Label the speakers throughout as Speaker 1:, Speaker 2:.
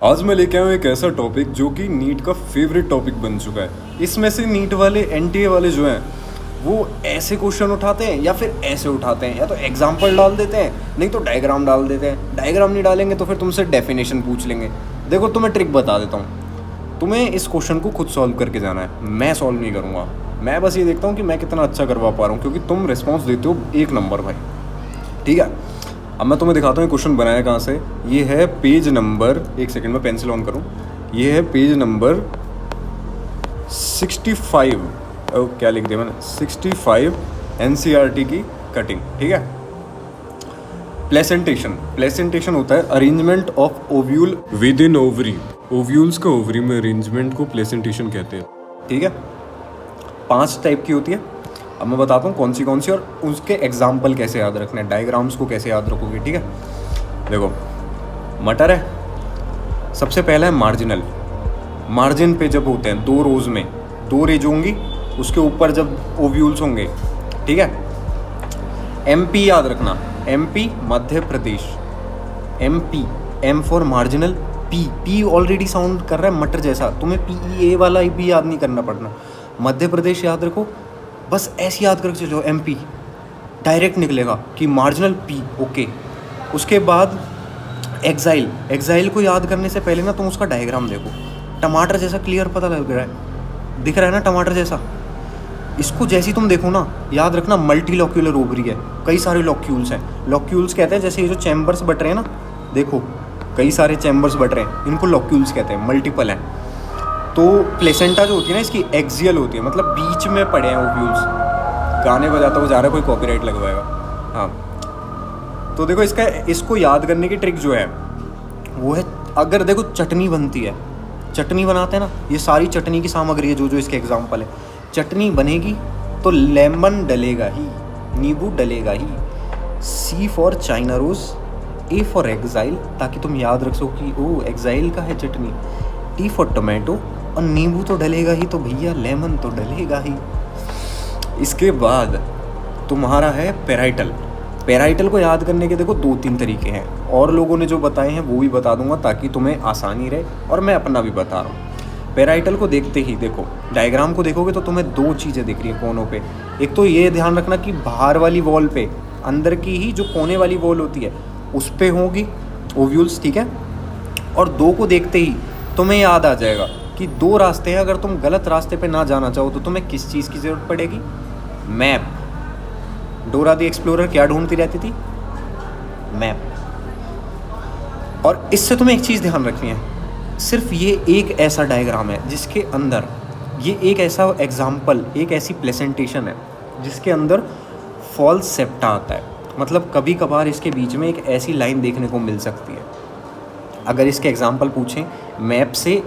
Speaker 1: आज मैं लेके आया हूँ एक ऐसा टॉपिक जो कि नीट का फेवरेट टॉपिक बन चुका है। इसमें से नीट वाले एनटीए वाले जो हैं वो ऐसे क्वेश्चन उठाते हैं या फिर ऐसे उठाते हैं, या तो एग्जाम्पल डाल देते हैं, नहीं तो डायग्राम डाल देते हैं। डायग्राम नहीं डालेंगे तो फिर तुमसे डेफिनेशन पूछ लेंगे। देखो तुम्हें ट्रिक बता देता हूँ, तुम्हें इस क्वेश्चन को खुद सॉल्व करके जाना है, मैं सॉल्व नहीं करूँगा। मैं बस ये देखता हूँ कि मैं कितना अच्छा करवा पा रहा हूँ, क्योंकि तुम रिस्पॉन्स देते हो 1 नंबर भाई। ठीक है, अब मैं तुम्हें दिखाता हूँ क्वेश्चन बनाया कहाँ से। ये है पेज नंबर, एक सेकंड में पेंसिल ऑन करूँ। ये है पेज नंबर 65। क्या लिख दिया मैंने, 65 एनसीईआरटी की कटिंग। ठीक है, प्लेसेंटेशन होता है arrangement of ovule with in ovary. Ovules का ओवरी में अरेंजमेंट को प्लेसेंटेशन कहते हैं। ठीक है, 5 टाइप की होती है। अब मैं बताता हूँ कौन सी और उसके एग्जाम्पल कैसे याद रखने हैं, डायग्राम्स को कैसे याद रखोगे। ठीक है, देखो मटर है, सबसे पहला है मार्जिनल। मार्जिन पे जब होते हैं 2 रोज में 2 रेज होंगी, उसके ऊपर जब ओव्यूल्स होंगे। ठीक है, एमपी याद रखना, MP Madhya Pradesh. MP, M for marginal, P already sound कर रहा है मटर जैसा, तुम्हें पीई ए वाला भी याद नहीं करना पड़ना। मध्य प्रदेश याद रखो, बस ऐसे याद करके चलो, एमपी डायरेक्ट निकलेगा कि मार्जिनल पी। ओके, उसके बाद एग्जाइल को याद करने से पहले ना तुम उसका डायग्राम देखो। टमाटर जैसा क्लियर पता लग रहा है, दिख रहा है ना टमाटर जैसा। इसको जैसी तुम देखो ना, याद रखना मल्टी लॉक्यूलर ओवरी है, कई सारे लॉक्यूल्स हैं। लॉक्यूल्स कहते हैं जैसे ये जो चैम्बर्स बट रहे हैं ना, देखो कई सारे चैम्बर्स बट रहे हैं, इनको लॉक्यूल्स कहते हैं, मल्टीपल हैं। तो प्लेसेंटा जो होती है ना, इसकी एक्सियल होती है, मतलब बीच में पड़े हैं ओव्यूल्स। गाने बजाता हुआ जा रहा है, कोई कॉपीराइट लगवाएगा। हाँ, तो देखो इसको याद करने की ट्रिक जो है वो है, अगर देखो चटनी बनती है, चटनी बनाते हैं ना, ये सारी चटनी की सामग्री है जो इसके एग्जाम्पल है। चटनी बनेगी तो लेमन डलेगा ही, नींबू डलेगा ही। C for China rose, A for exile, ताकि तुम याद रख सको कि ओ एग्जाइल का है चटनी। टी फॉर टोमेटो, और नींबू तो डलेगा ही, तो भैया लेमन तो डलेगा ही। इसके बाद तुम्हारा है पेराइटल। पेराइटल को याद करने के देखो 2-3 तरीके हैं, और लोगों ने जो बताए हैं वो भी बता दूंगा ताकि तुम्हें आसानी रहे, और मैं अपना भी बता रहा हूँ। पेराइटल को देखते ही देखो, डायग्राम को देखोगे तो तुम्हें 2 चीज़ें दिख रही हैं कोनों पे। एक तो ये ध्यान रखना कि बाहर वाली वॉल पे, अंदर की ही जो कोने वाली वॉल होती है उस पे होगी ओव्यूल्स। ठीक है, और 2 को देखते ही तुम्हें याद आ जाएगा कि 2 रास्ते हैं, अगर तुम गलत रास्ते पे ना जाना चाहो तो तुम्हें किस चीज़ की ज़रूरत पड़ेगी? मैप। डोरा दी एक्सप्लोरर क्या ढूंढती रहती थी? मैप। और इससे तुम्हें एक चीज़ ध्यान रखनी है, सिर्फ ये एक ऐसा डायग्राम है जिसके अंदर, ये एक ऐसा एग्जाम्पल, एक ऐसी प्लेसेंटेशन है जिसके अंदर फॉल्स सेप्टा आता है। मतलब कभी कभार इसके बीच में एक ऐसी लाइन देखने को मिल सकती है। अगर इसके एग्जाम्पल पूछें मैप से,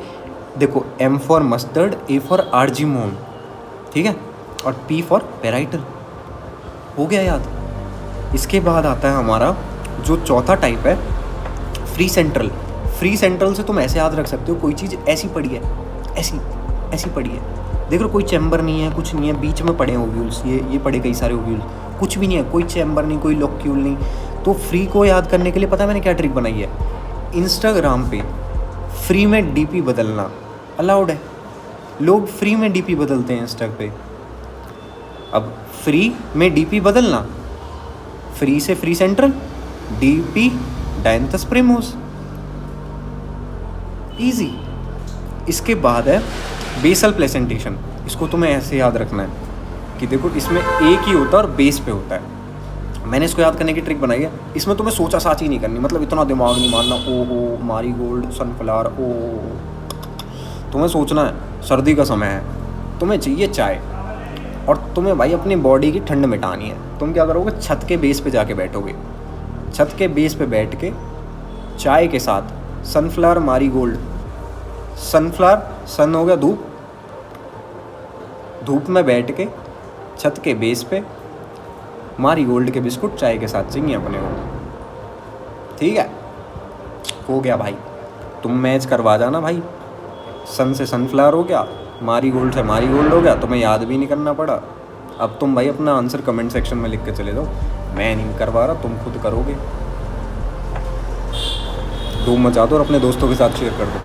Speaker 1: देखो M for mustard, A for argemone, ठीक है, और पी फॉर पेराइटल। हो गया याद। इसके बाद आता है हमारा जो चौथा टाइप है, फ्री सेंट्रल। फ्री सेंट्रल से तुम ऐसे याद रख सकते हो, कोई चीज़ ऐसी पड़ी है, ऐसी पड़ी है, देख लो कोई चैम्बर नहीं है, कुछ नहीं है, बीच में पड़े हैं ओव्यूल्स, ये पड़े कई सारे ओव्यूल्स, कुछ भी नहीं है, कोई चैम्बर नहीं, कोई लॉक्यूल नहीं। तो फ्री को याद करने के लिए पता है मैंने क्या ट्रिक बनाई है? इंस्टाग्राम पे फ्री में डीपी बदलना अलाउड है, लोग फ्री में डीपी बदलते हैं इंस्टा पे। अब फ्री में डीपी बदलना, फ्री से फ्री सेंट्रल, डीपी डायंथस प्रेमोस, इजी। इसके बाद है बेसल प्लेसेंटेशन। इसको तुम्हें ऐसे याद रखना है कि देखो इसमें एक ही होता है और बेस पे होता है। मैंने इसको याद करने की ट्रिक बनाई है, इसमें तुम्हें सोचा साची नहीं करनी, मतलब इतना दिमाग नहीं मारना, ओहो मारीगोल्ड सनफ्लावर, ओ तुम्हें सोचना है सर्दी का समय है, तुम्हें चाहिए चाय, और तुम्हें भाई अपनी बॉडी की ठंड मिटानी है। तुम क्या करोगे? छत के बेस पे जाके बैठोगे, छत के बेस पे बैठ के चाय के साथ सनफ्लावर मारीगोल्ड, सनफ्लावर सन हो गया धूप, धूप में बैठ के छत के बेस पे मारीगोल्ड के बिस्कुट चाय के साथ चाहिए अपने को। ठीक है, हो गया भाई, तुम मैच करवा जाना भाई। सन से सनफ्लावर हो गया, मारीगोल्ड से मारीगोल्ड हो गया, तुम्हें याद भी नहीं करना पड़ा। अब तुम भाई अपना आंसर कमेंट सेक्शन में लिख के चले जाओ, मैं नहीं करवा रहा, तुम खुद करोगे। धूम मचा दो और अपने दोस्तों के साथ शेयर कर दो।